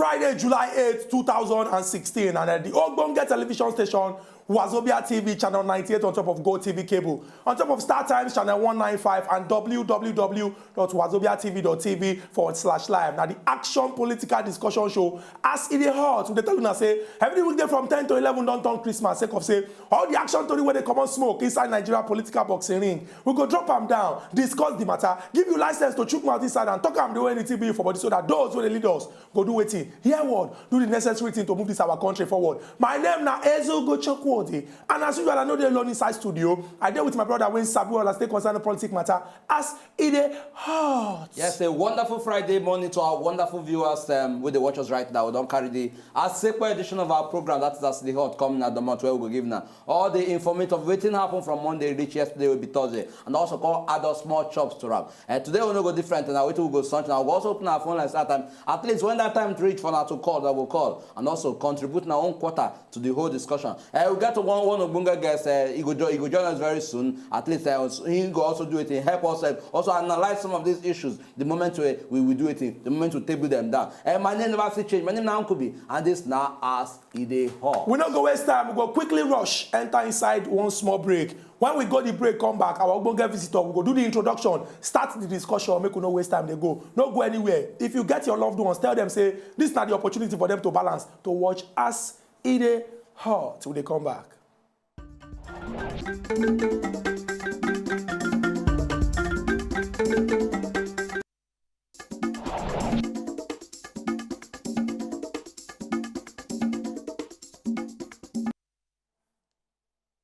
Friday, July 8th, 2016, and at the Ogbonge television station, Wazobia TV, channel 98 on top of Go TV cable, on top of Star Times, channel 195, and www.wazobiatv.tv/live. Now, the action political discussion show, As E Dey Hot, they tell you say, every weekday from 10 to 11, don't turn Christmas, sake of say, all the action story where they come on smoke inside Nigeria political boxing ring. We go drop them down, discuss the matter, give you license to chook mouth inside and talk them the way anything be for body so that those who the leaders go do waiting, hear word, do the necessary thing to move this our country forward. My name now Ezugwu Chukwudi. And as usual, I know they alone inside studio. I deal with my brother when Sabu and I stay concerned politics matter as E Dey Hot. Yes, a wonderful Friday morning to our wonderful viewers with the watchers right now. We don't carry the sequel edition of our program, that is As E Dey Hot, coming at the month where we will give now all the informative waiting happen from Monday reach yesterday will be Thursday, and also call adult small chops to wrap. And today we'll not go different, and our way to go sunshine. Now we'll also open our phone lines at time. At least when that time to reach for now to call, that will call and also contribute our own quarter to the whole discussion. We get to one Ogbonge guest. He go join us very soon. At least he go also do it and help us also analyze some of these issues. The moment we will do it, the moment we table them down. My name never see change. My name is Nkubi, and this now As E Dey Hot. We not go waste time. We go quickly rush, enter inside one small break. When we go the break, come back, our Ogbonge visitor, we go do the introduction, start the discussion, make we no waste time, they go. No go anywhere. If you get your loved ones, tell them, say, this is not the opportunity for them to balance, to watch As E Dey Hot till they come back.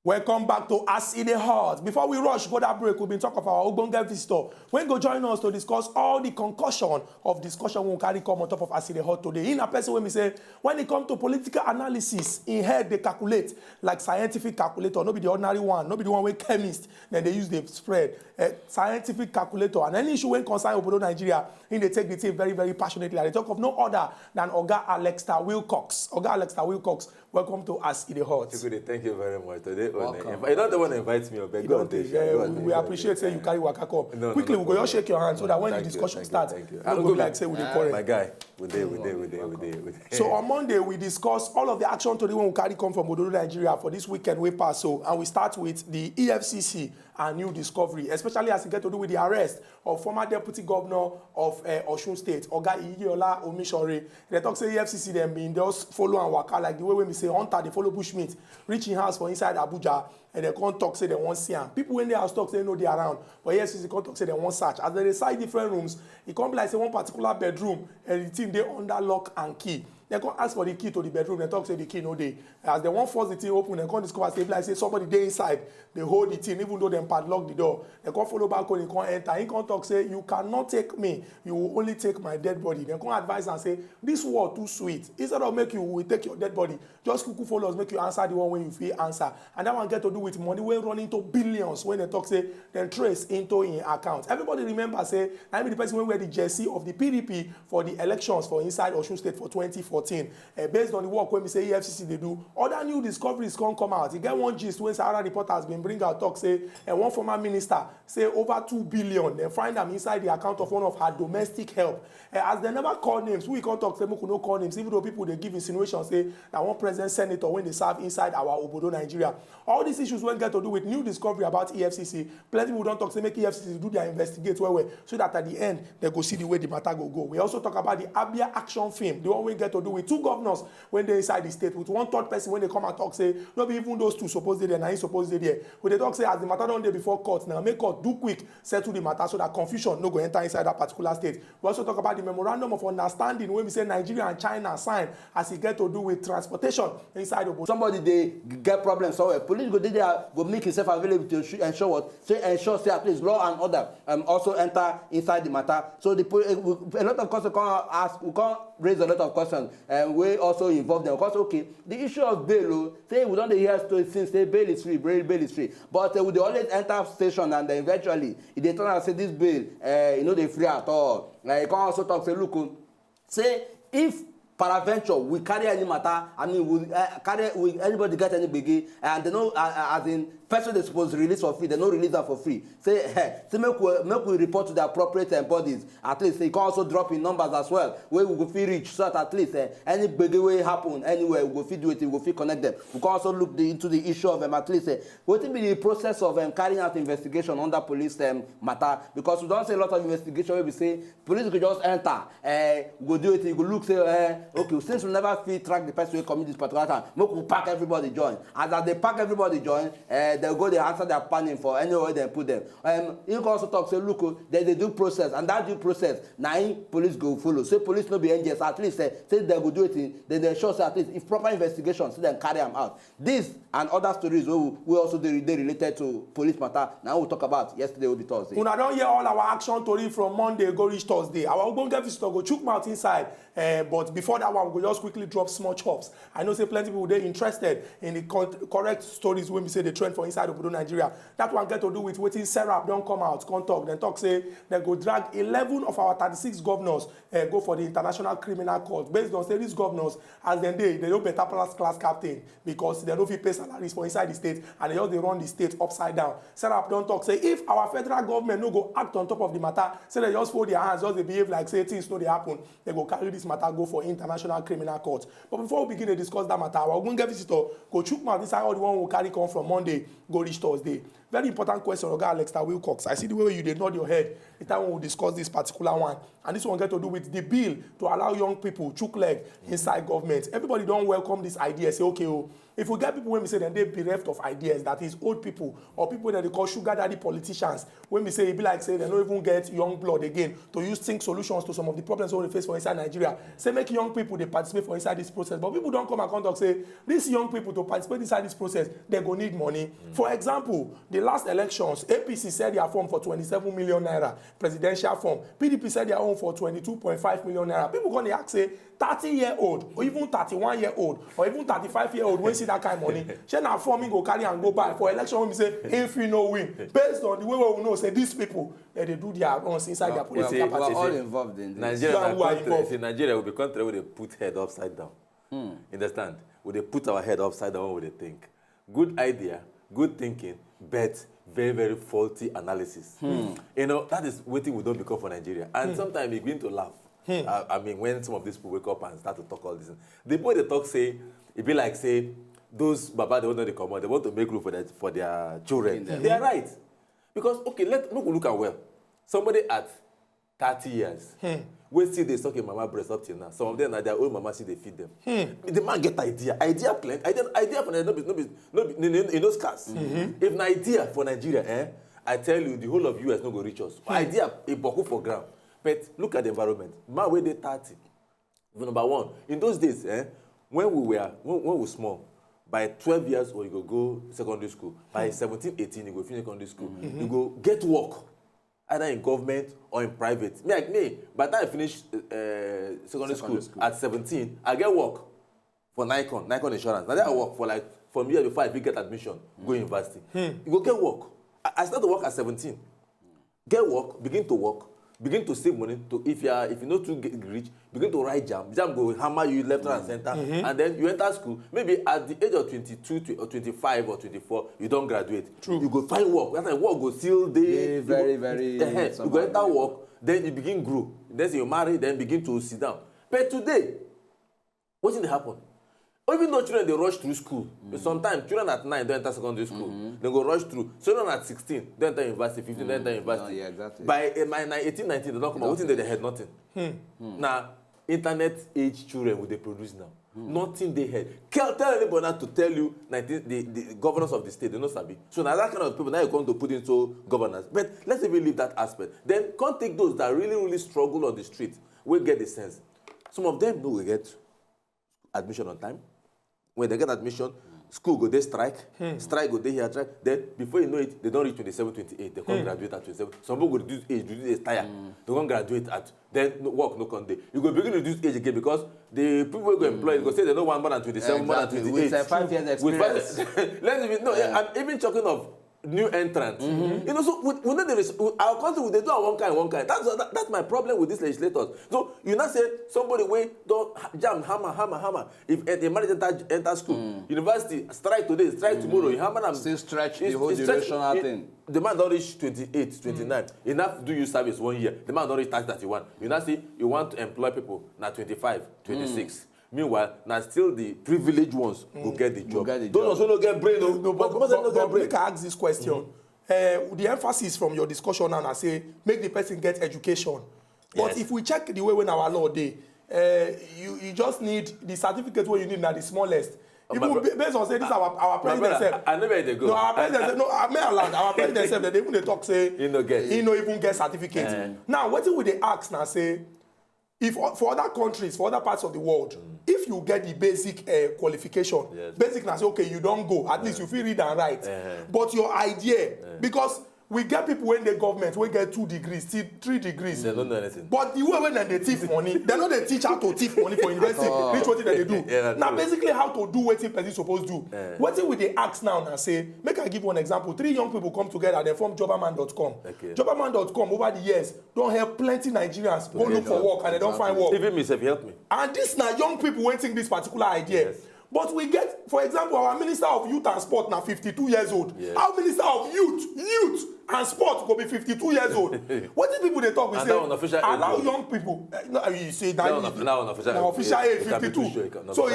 Welcome back to As E Dey Hot. Before we rush, go that break, we've been talking of our Ogbonge visitor. When go join us to discuss all the concussion of discussion we will carry come on top of As E Dey Hot today. In a person when we say, when it comes to political analysis, in head they calculate like scientific calculator, not be the ordinary one, not be the one with chemist, then they use the spread. Scientific calculator. And any issue when concern Obodo Nigeria, they take the thing very, very passionately. And they talk of no other than Oga Alexta Wilcox. Oga Alexta Wilcox, welcome to As E Dey Hot. Thank you very much. Today, you don't want to invite me, but go on. We appreciate saying you carry waka come. Quickly, we go just shake your hand so that when the discussion starts, we'll go like say we dey my guy, we dey. So on Monday, we discuss all of the action to the one we carry come from Obodo Nigeria for this weekend we pass. So, and we start with the EFCC and new discovery, especially as it get to do with the arrest of former deputy governor of Osun State, Oga Iyiola Omishore. They talk say EFCC them been just follow and waka like the way when we say hunter they follow bushmeat, reaching house for inside Abuja, and they can't talk say they want see am. People when they house talk say no they around, but EFCC can't talk say they want search. As they decide different rooms, it can't be like say one particular bedroom and the thing they under lock and key. They can't ask for the key to the bedroom. They talk say the key no day. As they want force the thing open, they can't discover say like say somebody there inside. They hold the thing even though they padlock the door. They can't follow back when they can't enter. He can't talk say you cannot take me. You will only take my dead body. They can't advise and say this word too sweet. Instead of make you will take your dead body, just cuckoo follow us, make you answer the one when you feel answer. And that one get to do with money when run into billions when they talk say then trace into in account. Everybody remember say I mean the person when wear the jersey of the PDP for the elections for inside Osun State for 2014. Based on the work when we say EFCC they do, other new discoveries can't come out. You get one gist when Sahara Reporter has been bring out talk say one former minister say over 2 billion. They find them inside the account of one of her domestic help. As they never call names, we can't talk say we could no call names, even though people they give insinuations say that one president senator when they serve inside our Obodo Nigeria. All these issues when get to do with new discovery about EFCC. Plenty people don't talk say make EFCC do their investigate well so that at the end they go see the way the matter go. We also talk about the Abia action film, the one we get to do with two governors when they inside the state with one third person when they come and talk say no be even those two supposed there, now he supposed there. When they talk say as the matter done there before court, now make court do quick settle the matter so that confusion no go enter inside that particular state. We also talk about the memorandum of understanding when we say Nigeria and China sign as it get to do with transportation inside of somebody they get problems somewhere. Police go there go make himself available to ensure what ensure say at least law and order also enter inside the matter. So the a lot of questions come ask, we can't raise a lot of questions and we also involve them because okay the issue of bail say we don't hear story since say bail is free, bail is free, but we dey always enter station and then eventually if they turn out say this bail you know they free at all. Like you can also talk say look say if peradventure we carry any matter, I mean we anybody get any biggie, and they know as in person they supposed to release for free, they no release them for free. Say make we report to the appropriate bodies. At least they can also drop in numbers as well, where we go feel reach, so that at least any biggie way happen anywhere, we go fit do it, we go fit connect them. We can also look into the issue of at least what will be the process of carrying out investigation under police matter, because we don't say a lot of investigation where we say police could just enter, go do it, you go look, say okay, since we never fit track the person who commit this particular time, make we pack everybody join. As they pack everybody join, they'll go, they answer their planning for anywhere they put them. You can also talk, say, look, they do process, and that due process, now police go follow. So police no be NGS, at least say they go do it, then they show, say, at least if proper investigation, so then carry them out. This and other stories we also they related to police matter. Now we'll talk about yesterday will be Thursday. Una don hear all our action tori from Monday go reach Thursday. Our Ogbonge visitor go chook mouth inside. But before that one, we go just quickly drop small chops. I know say plenty people they interested in the correct stories when we say the trend for inside of Nigeria. That one get to do with waiting SERAP don't come out, come talk. Then talk say they go drag 11 of our 36 governors go for the International Criminal Court. Based on say these governors, as then they don't better class captain because they don't fit pay salaries for inside the state and they run the state upside down. SERAP don't talk say if our federal government no go act on top of the matter, say they just fold their hands, just they behave like say things no they happen, they go carry this matter go for International Criminal Court. But before we begin to discuss that matter, our Ogbonge visitor go chook mouth inside all the one will carry come from Monday go reach Thursday. Very important question, Oga Alexta Wilcox. I see the way you did nod your head the time we will discuss this particular one. And this one get to do with the bill to allow young people chook leg inside government. Everybody don't welcome this idea. Say, okay, oh, if we get people when we say then they bereft of ideas, that is old people or people that they call sugar daddy politicians, when we say it be like say they don't even get young blood again to use think solutions to some of the problems we face for inside Nigeria. Say make young people they participate for inside this process. But people don't come and contact say these young people to participate inside this process, they go need money. For example, the last elections, APC said their form for 27 million naira, presidential form. PDP said their own for 22.5 million naira. People gonna ask say 30-year-old or even 31-year-old or even 35-year-old when see that kind of money. Shey na form go carry and go buy for election when we say if we no win. Based on the way we know say these people they do their runs inside their political party. We are all involved in this. Nigeria will be country where they put head upside down. Understand? Where they put our head upside down when they think. Good idea, good thinking, but very, very faulty analysis. You know, that is what we don't become for Nigeria. And sometimes we begin to laugh. I mean, when some of these people wake up and start to talk all this, the way they talk say, it be like say, those baba they want to commot, they want to make room for their children. They are right. Because okay, look at well. Somebody at 30 years, we see they suck in mama breast up till now. Some of them are their own mama see they feed them. The man get idea plenty. Idea for Nigeria no be in those cars. If an idea for Nigeria, I tell you the whole of US no go reach us. Idea a boku for ground. But look at the environment. Man wey dey 30. Number one, in those days, when we were small, by 12 years old, you go secondary school. By 17, 18, you go finish secondary school. You go get work, either in government or in private. Me, by the time I finish secondary school at 17, I get work for Nikon Insurance. Now I work for from year before I get admission, go university. You go get work. I started to work at 17. Get work, begin to save money to if you know to get rich, begin to write jam go hammer you left right and center, and then you enter school. Maybe at the age of 22 or 25 or 24, you don't graduate. True. You go find work. That time work go still day. Very. You go enter work, then you begin grow. Then you marry, then begin to sit down. But today, what's going to happen? Even though children they rush through school, sometimes children at 9 don't enter secondary school, they go rush through. Children at 16 don't enter university, 15 don't enter university. Yeah, exactly. By 18, 19 they don't come out. What they had nothing. Now, internet age children will they produce now? Nothing they had. Tell anybody not to tell you the governors of the state, they don't sabi. So now that kind of people now you come to put into governance. But let's even leave that aspect. Then can't take those that really struggle on the street. We get the sense. Some of them will get admission on time. When they get admission, school go they strike go they here strike. Then before you know it, they don't reach 27, 28. They can't graduate at 27. Some people go reduce age, reduce tire. They can't graduate at then work no can they. You go begin to reduce age again because the people who go employ go say they know one more than 27, more than 28. With 5 years experience. Let's even I'm even talking of new entrant. You know, so we know our country they do one kind. That's my problem with these legislators. So you now say somebody wey don jam hammer. If the man enter school, university strike today, strike tomorrow, you hammer am. Still stretch the whole durational thing. The man don reach 28, 29. He now do you service 1 year. The man don reach 31. You now see you want to employ people na 25, 26. Meanwhile, now still the privileged ones go get the job. Those ones who don't get brain, but make I ask this question. The emphasis from your discussion now, I say, make the person get education. But if we check the way when our law dey, you just need the certificate where you need now the smallest. Even based on say this our president said. I know where they go. No, our president said, no, I may allow. Our president said that even they talk say he no even get certificate. Now, what will they ask now say? If for other countries, for other parts of the world, if you get the basic qualification, basic now say okay, you don't go. At least you feel read and write. But your idea, because we get people in the government we get 2 degrees, 3 degrees. They don't know anything. But the way when they thief money, they know they teach how to thief money for university. Reach what they do. Now basically how to do what person supposed to do. What thing we they ask now and say, make I give one example. 3 young people come together, they form jobberman.com. Jobberman.com over the years don't help plenty Nigerians go look for work and they don't find work. Even me, if you help me. And this now young people waiting this particular idea. But we get, for example, our Minister of Youth and Sport now 52 years old. Our Minister of Youth and Sport will be 52 years old. What do people they talk? We say, allow young people. You say now official age 52. So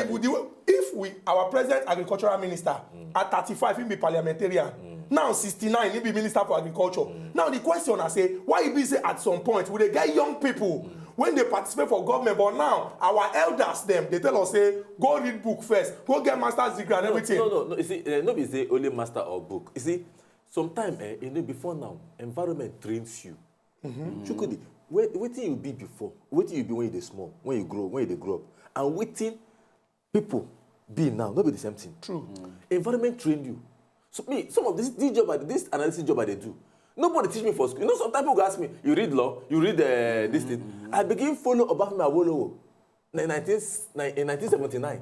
if our present agricultural minister at 35, he be parliamentarian. Now 69, he be minister for agriculture. Now the question I say, why he be say at some point will they get young people? When they participate for government, but now our elders them they tell us say go read book first, go get master's degree and everything. No. You see, nobody say only master or book. You see, sometimes before now, environment trains you. Chukwudi, waiting you be before, waiting you be when you small, when you grow up, and waiting people be now, not be the same thing. True. Environment trained you. So some of this analysis job I they do. Nobody teach me for school. You know, sometimes people ask me, you read law, you read this thing. I begin follow Obafemi Awolowo in 1979.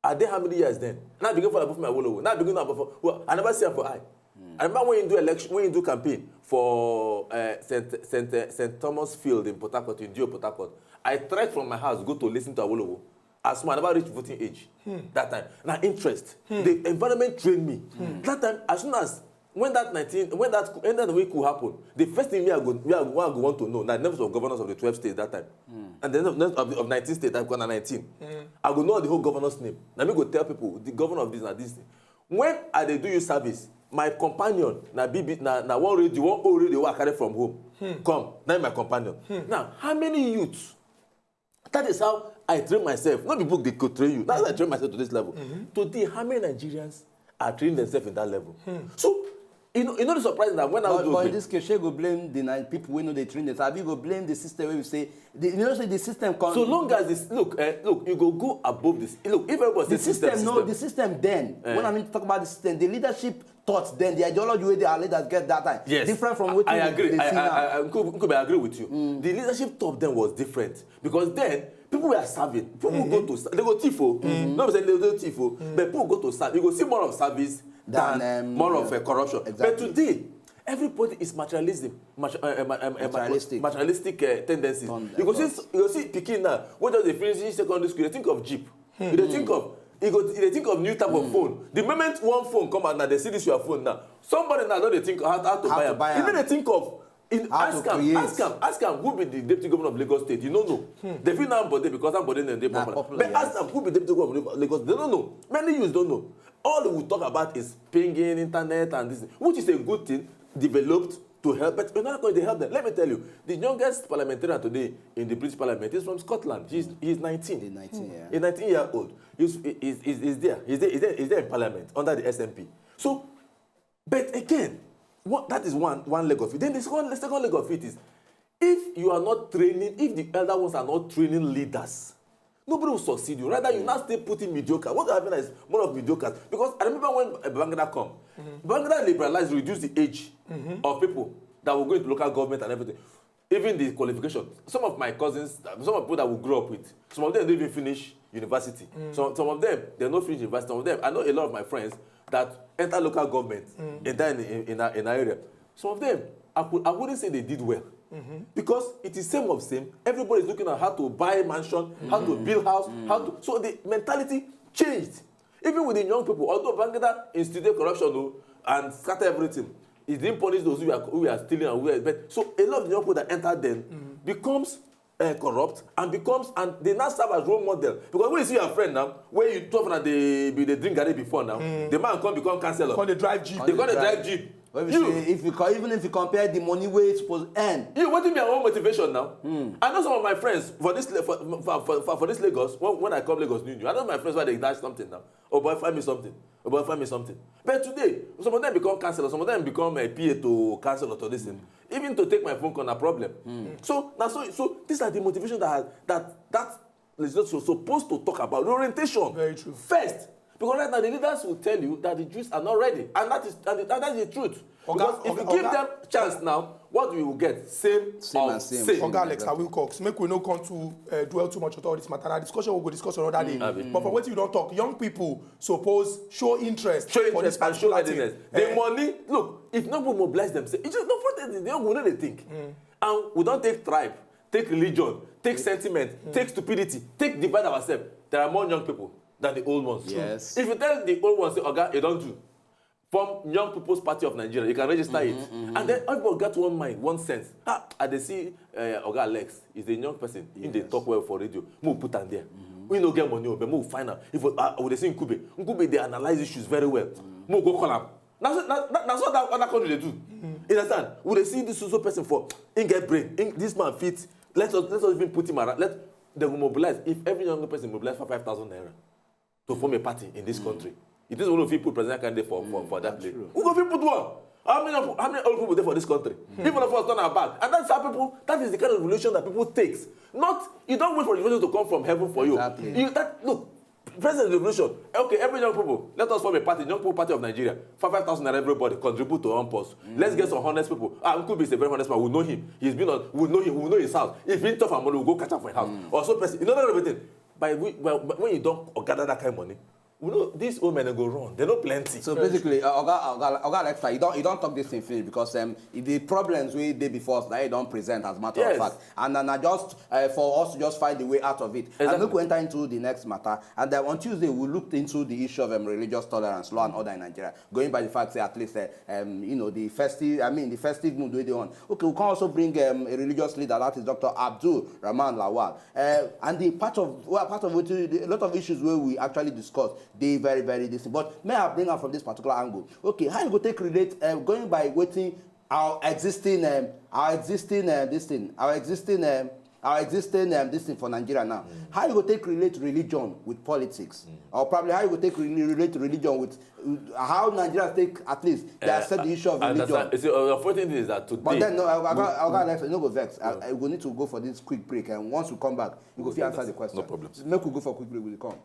Are there how many years then? And I begin follow Obafemi Awolowo. Now I begin well, I never see him for eye. I remember when you do election, when you do campaign for St. Thomas Field in Port Harcourt, in Port Harcourt. I tried from my house go to listen to Awolowo. As soon as I never reached voting age that time. Now interest. The environment trained me. That time, as soon as when that week could happen, the first thing I want to know, now the names of governors of the 12 states that time, and the names of 19 states, I've got 19. I will know the whole governor's name. Now me go tell people the governor of this and this. When I they do you service, my companion na one old radio I carry from home. Come, now my companion. Now, how many youths? That is how I train myself. Not the book they could train you. That's how I train myself to this level. Today, how many Nigerians are training themselves in that level? So. You know the surprise that when I was but in this case, she go blame the people we know they train them. Abi go blame the system where we say the system. So long as this look, you go above this. Look, if everybody the system. No, the system then. When I mean talk about the system, the leadership thoughts then, the ideology where the leaders get that time. Yes, different from what I agree. I agree with you. The leadership thought then was different because then people were serving. People go to they go tifo. No, they go tifo, but people go to serve. You go see more of service than more of corruption. Exactly. But today, everybody is materialistic tendencies. You go see Peking now. What does they finish secondary school? They think of Jeep. They think of new type of phone. The moment one phone come out now, they see this your phone now. Somebody now they think how to buy it. Even they think of ask him who be the deputy governor of Lagos State. You don't know. They feel now body because I'm body and they popular. But ask them who be deputy governor of Lagos. They don't know. Many youths don't know. All they will talk about is pinging, internet, and this, which is a good thing, developed to help. But we're not going to help them. Let me tell you, the youngest parliamentarian today in the British Parliament is from Scotland. He's 19. He's 19, yeah. He's 19-year-old. He's there. He's there in Parliament under the SNP. So, but again, that is one leg of it. Then the second leg of it is, if you are not training, if the elder ones are not training leaders, nobody will succeed you. Rather, you now stay putting mediocre. What happened is more of mediocre. Because I remember when Babangida come, Babangida liberalized, reduced the age of people that will go into local government and everything. Even the qualification. Some of my cousins, some of people that we grew up with, some of them didn't even finish university. Some of them, they not finish university. Some of them, I know a lot of my friends, that enter local government in our area, some of them, I wouldn't say they did well. Because it is same of same. Everybody is looking at how to buy mansion, how to build house, how to. So the mentality changed. Even with the young people, although Bangladesh instituted corruption and scatter everything, it didn't punish those who are stealing and who are. But so a lot of the young people that entered then becomes corrupt and they now serve as role model. Because when you see your friend now, where you talk that they drink garri before now, the man come become councillor. They drive jeep. They drive jeep. Even if you compare the money where it's supposed to earn. You want to be our own motivation now. I know some of my friends for this Lagos, when I come Lagos New, I know my friends why they dash something now. Oh boy, find me something. Oh boy, find me something. But today, some of them become councillors, some of them become a PA to councillor to this thing. Even to take my phone call, a problem. So these are the motivation that is not supposed to talk about. The orientation. Very true. First. Because right now the leaders will tell you that the Jews are not ready, and that is the truth. Because if you give them chance now, what we will get? Same. Oga Alexta Wilcox, make we no come to dwell too much on all this matter. Our discussion will go discuss another day. But for what you don't talk, young people suppose show interest for this and show particular readiness. The money, look, if no people mobilize themselves, it's just not the young people they think. And we don't take tribe, take religion, take sentiment, take stupidity, take divide ourselves. There are more young people than the old ones. Yes. If you tell the old ones, say, Oga, you don't do. From Young People's Party of Nigeria, you can register it. And then everybody get one mind, one sense. And they see Oga Alex is a young person. If they talk well for radio, we put them there. We don't get money, but we find out. If they see Nkubi, they analyze issues very well. We go call them. That's what that other country they do. You understand? Would they see this social person for get brain? This man fits. Let's even put him around. They will mobilize. If every young person mobilize for 5,000 naira to form a party in this country, it is one of people president candidate for that place. Who go put one? How many old people there for this country? People of us turn our back, and that's how people. That is the kind of revolution that people takes. Not you don't wait for revolution to come from heaven for you. Look. President revolution. Okay, every young people, let us form a party, Young People Party of Nigeria. 5,000 naira everybody contribute to one post. Let's get some honest people. Nkubi is a very honest man. We know him. He's been on. We know him. We know his house. If he's tough and money, we'll go catch up for his house. Or so person. You know that everything. But when you don't gather that kind of money, we know these old men go wrong. They know plenty. So basically, Oga Alexta, you don't talk this thing finish because the problems we did before us that you don't present as a matter of fact, and then just for us to just find the way out of it. Exactly. And we enter into the next matter, and then on Tuesday we looked into the issue of religious tolerance, law and order in Nigeria, going by the fact that at least the festive mood we on. Okay, we can also bring a religious leader, that is Dr. Abdul Rahman Lawal, and the part of which a lot of issues where we actually discussed. They very, very distant. But may I bring up from this particular angle? Okay, how you go take relate going by waiting our existing this thing for Nigeria now. How you go take relate religion with politics, or probably how you go take relate religion with how Nigeria take at least they accept the issue of religion. The unfortunate thing is that today. But then no, I no go vex. I will need to go for this quick break, and once we come back, you go answer the question. No problem. Make we go for a quick break. We'll come.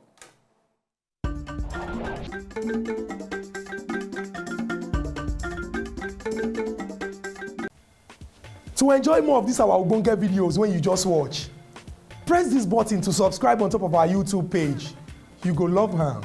To enjoy more of these our Ogbonge videos when you just watch, press this button to subscribe on top of our YouTube page. You go love am.